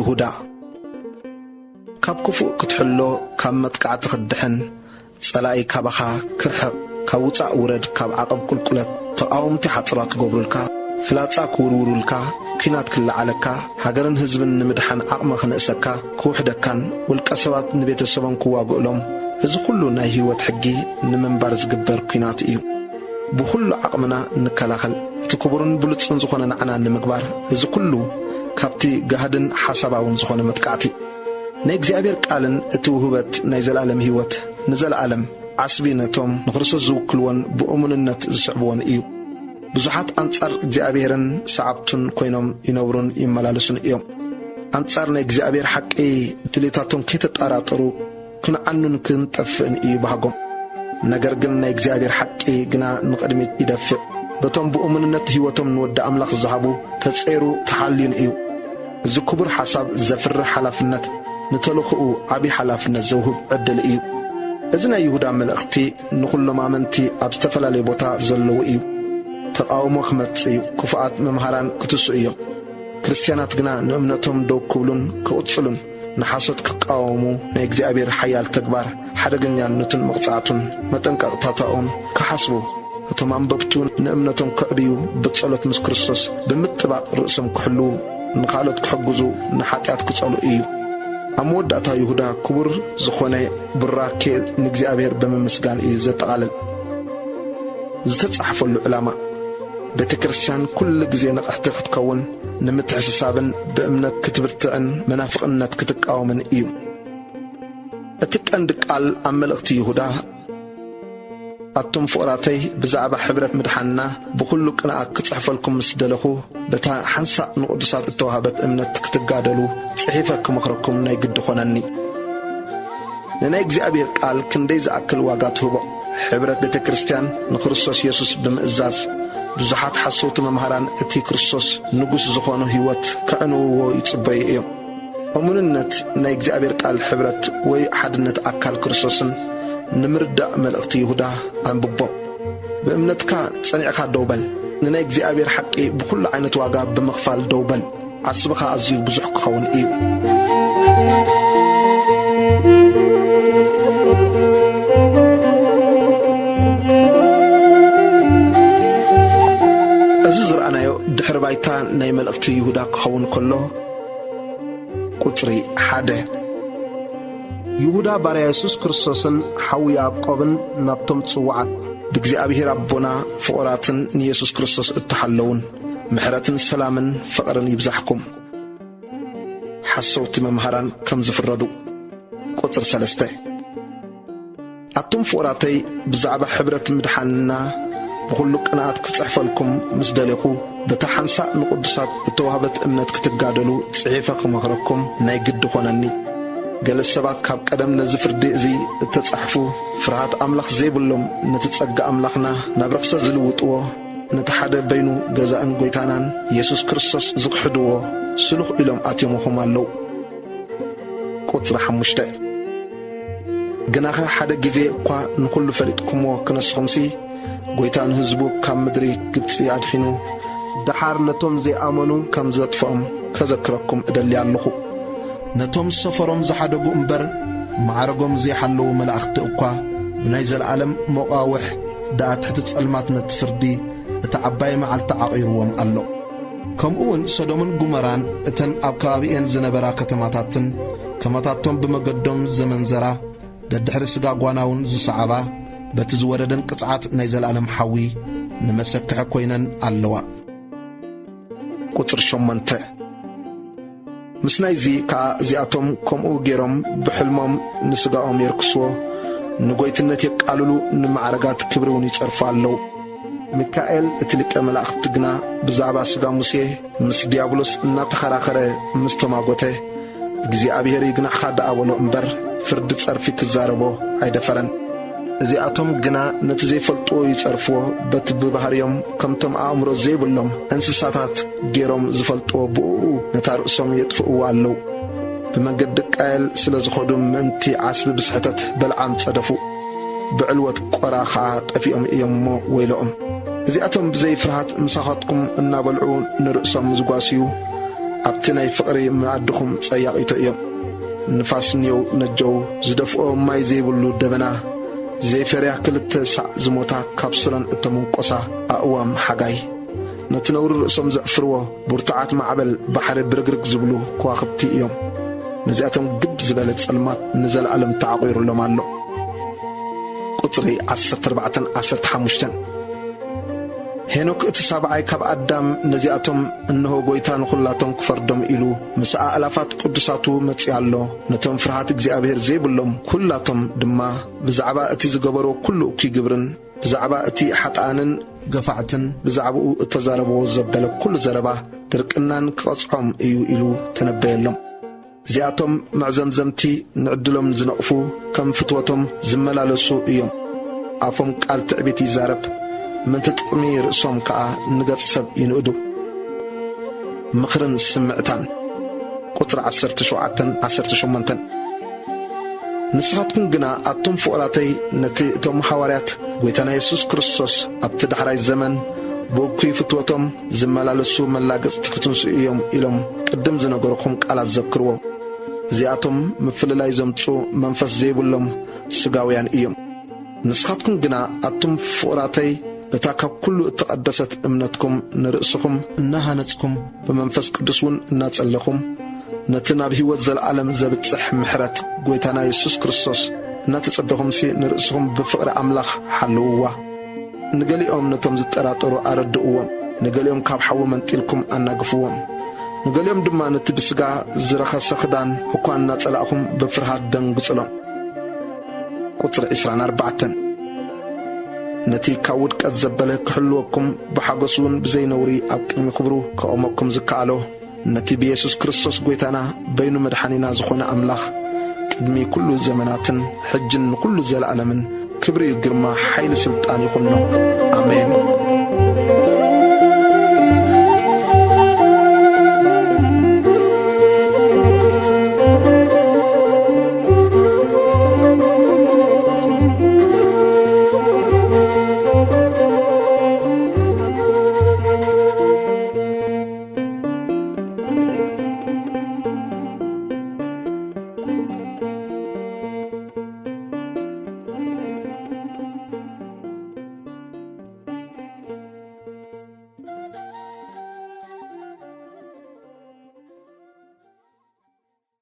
يهودا كاب كفو كتحلو كاب متقع تخدحن صلاي كابخا كرحق كاوصا ورد كاب عقب كلكلت تقاومتي حصرات قبرلكا فلاصا كورورلكا كينات كلعلكا هاجرن حزبن نمدحن عقم خنسكا كوحدكان والقسبات نبيتسبن كواغلهم اذ كله ناي هيوت حقي نمنبر زغبر كينات ايو بكل عقمنا نكلاخل تكبرن بلصن زخونه نعنا نمغبار اذ كله كابتي جهدن حساباون زخونه متقعتي نايغزابير قالن اتوهبت ناي زلالم هيوت نزل عالم عصبينتهم نخرسو زوكلون بأمننت زعبون ايو بزحات انصار اغزابيرن صعبتن كوينوم ينورون يملالسون ايوم انصار ناي اغزابير حقي دليتاتهم كيتطراطرو كنعنن كنطفن ايو باغوم ነገር ግን ናይ እግዚአብሔር ሐቂ ግና ንቀድሚት ይደፍእ በቶም በእምነት ህይወቶም ንወደ አምላኽ ዝሃቡ ተጸይሩ ተሐሊን እዩ እዚ ክቡር ሐሳብ ዘፍር ሐላፍነት ንተልኽኡ ዓቢ ሐላፍነት ዘውህብ ዕድል እዩ እዚ ናይ ይሁዳ መልእኽቲ ንኹሎም አመንቲ ኣብ ዝተፈላልየ ቦታ ዘለዉ እዩ ተቃውሞ ክመጽእ እዩ ክፉኣት መምሃራን ክትስኡ እዮም ክርስቲያናት ግና ንእምነቶም ደው ክብሉን ክቕጽሉን نحاسد كقاومو ناي እግዚአብሔር حيال تكبار حدغنيانتن مقصاتن متنققتاتون كحسبو እቶም አንበብቱን ንእምነቶም ከዕብዩ በጸሎት ምስ ክርስቶስ በመጥባቅ ርእሶም ክሕሉ ንኻሎት ክሕግዙ ንሓጢያት ክጸሉ እዩ አሞዳታ ይሁዳ ክቡር ዝኾነ ብራኬ ንእግዚአብሔር በመመስጋን እዩ ዘጠቃለል ዝተጻሕፈሉ ዕላማ ቤተክርስቲያን ኩሉ ግዜ ንቕሕቲ ክትከውን ንምትሕስሳብን በእምነት ክትብርትዕን መናፍቅነት ክትቃወምን እዩ እቲ ቀንዲ ቃል ኣብ መልእኽቲ ይሁዳ ኣቶም ፍቕራተይ ብዛዕባ ሕብረት ምድሓንና ብኩሉ ቅንኣት ክጽሕፈልኩም ምስ ደለኹ በታ ሓንሳእ ንቅዱሳት እተዋሃበት እምነት ክትጋደሉ ጽሒፈ ክመኽረኩም ናይ ግዲ ኾነኒ ንናይ እግዚአብሔር ቃል ክንደይ ዝኣክል ዋጋ ትህቦ ሕብረት ቤተ ክርስቲያን ንክርስቶስ ኢየሱስ ብምእዛዝ ብዙሓት ሓሶት መምሃራን እቲ ክርስቶስ ንጉስ ዝኾነ ህይወት ከዕንውዎ ይጽበዩ እዮም እሙንነት ናይ እግዚአብሔር ቃል ሕብረት ወይ ሓድነት ኣካል ክርስቶስን ንምርዳእ መልእኽቲ ይሁዳ አንብቦ በእምነትካ ጸኒዕካ ደውበል ንናይ እግዚአብሔር ሐቂ ብኩሉ ዓይነት ዋጋ ብምኽፋል ደውበል ዓስብኻ ኣዝዩ ብዙሕ ክኸውን እዩ እዚ ዝረአናዮ ድሕሪ ባይታ ናይ መልእኽቲ ይሁዳ ክኸውን ከሎ ቁጽሪ 1 ይሁዳ ባርያ ኢየሱስ ክርስቶስን ሓዊ ያዕቆብን ናብቶም ጽዋዓት ብእግዚአብሔር አቦና ፍቕራትን ንኢየሱስ ክርስቶስ እተሓለውን ምሕረትን ሰላምን ፍቕርን ይብዛሕኩም ሓሶውቲ መምሃራን ከም ዝፍረዱ ቁጽር 3 ኣቶም ፍቕራተይ ብዛዕባ ሕብረት ምድሓንና ብኩሉ ቅንኣት ክጽሕፈልኩም ምስ ደለኹ በታ ሓንሳእ ንቅዱሳት እተዋሃበት እምነት ክትጋደሉ ጽሒፈ ክመኽረኩም ናይ ግዲ ኾነኒ ገለ ሰባት ካብ ቀደም ነዚ ፍርዲ እዚ እተጻሕፉ ፍርሃት ኣምላኽ ዘይብሎም ነቲ ጸጋ ኣምላኽና ናብ ርክሰ ዝልውጥዎ ነቲ ሓደ በይኑ ገዛእን ጐይታናን ኢየሱስ ክርስቶስ ዝክሕድዎ ስሉኽ ኢሎም ኣትዮምኹም ኣለዉ ቁጽሪ 5 ግናኸ ሓደ ጊዜ እኳ ንኩሉ ፈሊጥኩምዎ ክነስኹምሲ ጐይታ ንህዝቡ ካብ ምድሪ ግብፂ ኣድሒኑ ደሓር ነቶም ዘይኣመኑ ከም ዘጥፍኦም ከዘክረኩም እደሊ ኣለኹ ነቶም ሰፈሮም ዝሓደጉ እምበር ማዕረጎም ዘይሓለዉ መላእኽቲ እኳ ብናይ ዘለዓለም መቃውሕ ዳኣ ትሕቲ ጸልማት ነቲ ፍርዲ እቲ ዓባይ መዓልቲ ዓቒርዎም ኣሎ ከምኡውን ሶዶምን ጉመራን እተን ኣብ ከባቢአን ዝነበራ ከተማታትን ከመታቶም ብመገዶም ዘመንዘራ ደድሕሪ ስጋ ጓናውን ዝሰዓባ በቲ ዝወረደን ቅጽዓት ናይ ዘለዓለም ሓዊ ንመሰክሐ ኮይነን ኣለዋ ቁጽር 8 ምስናይዚ ከዓ እዚኣቶም ከምኡ ገይሮም ብሕልሞም ንስጋኦም የርክስዎ ንጐይትነት የቃልሉ ንማዕረጋት ክብሪ እውን ይጸርፉ ኣለዉ ሚካኤል እቲ ሊቀ መላእኽቲ ግና ብዛዕባ ስጋ ሙሴ ምስ ዲያብሎስ እናተኸራኸረ ምስ ተማጐተ እግዚኣብሔር ይግናሕኻ ደኣበሎ እምበር ፍርዲ ጸርፊ ክዛረቦ ኣይደፈረን እዚኣቶም ግና ነቲ ዘይፈልጥዎ ይጸርፍዎ በቲ ብባህርዮም ከምቶም ኣእምሮ ዘይብሎም እንስሳታት ገይሮም ዝፈልጥዎ ብኡኡ ነታ ርእሶም የጥፍእዎ ኣለዉ ብመንገዲ ቃየል ስለ ዝኸዱ ምእንቲ ዓስቢ ብስሕተት በልዓም ጸደፉ ብዕልወት ቆራ ኸዓ ጠፊኦም እዮም እሞ ወይሎኦም እዚኣቶም ብዘይ ፍርሃት ምሳኻትኩም እናበልዑ ንርእሶም ዝጓስዩ أبتناي فقري معدكم سياقيتو إيوم نفاس نيو نجو زدفقو ماي زيبولو دبنا زي فريح كلت سع زموتا كابسولان اتمون قصا أقوام حقاي نتنور رأسهم زعفروا برتعات معبل بحر برقرق زبلو كواخبتي إيوم نزياتهم قب زبالة سلمات نزل ألم تعقير لهم اللو قطري 14-15 هنوك اتسابعي كاب أدام نزياتهم إنه قويتان خلاتهم كفردهم إلو مساء ألافات قدساتو متسيالو نتهم فرحات اكزيابير زيبلهم كلاتهم دما بزعبا اتي زقبرو كله كي قبرن بزعبا اتي حتآنن قفعتن بزعبو اتزاربو زبالو كل زربا درقنان كقصعهم إيو إلو تنبيلهم زياتهم مع زمزمتي نعدلهم زنقفو كم فتوتهم زملالسو إيوم عفهم قال تعبيتي زارب من تطمي رأسهم كأ نقط سب ينقدو مخرن سمعتان قطر 17-18 نسخاتكم قنا أتم فقراتي نتي توم حواريات قويتانا يسوس كريستوس أبتدحراي الزمن بوكي فتوتهم زملالسو ملاقص تكتنسو إيوم إلهم قدم زنقركم قالات ذكروا زياتهم مفللاي زمتسو منفس زيبولهم سقاويان إيوم نسخاتكم قنا أتم فقراتي بتاكب كل تقدست امنتكم نرأسكم انها نتكم بمنفس قدسون ناتسألكم نتنا بهوت زل عالم زبتصح محرات قويتانا يسوس كريستوس ناتسأبكم سي نرأسكم بفقر أملاخ حلوة نقاليهم نتم زتراتورو أردقوهم نقاليهم كاب حو منتلكم أناقفوهم نقاليهم دما نتبسقا زرخة سخدان وكوان ناتسألكم بفرحات دنقصلهم قطر 24 نتي كاود كذبله كحلوكم بحقسون بزي نوري أبقم خبرو كأمكم زكالو نتي بيسوس كريستوس قويتانا بينو مدحانينا زخونا أملاخ كدمي كل زمناتن حجن كل زل ألمن كبري قرما حيل سلطاني خنو آمين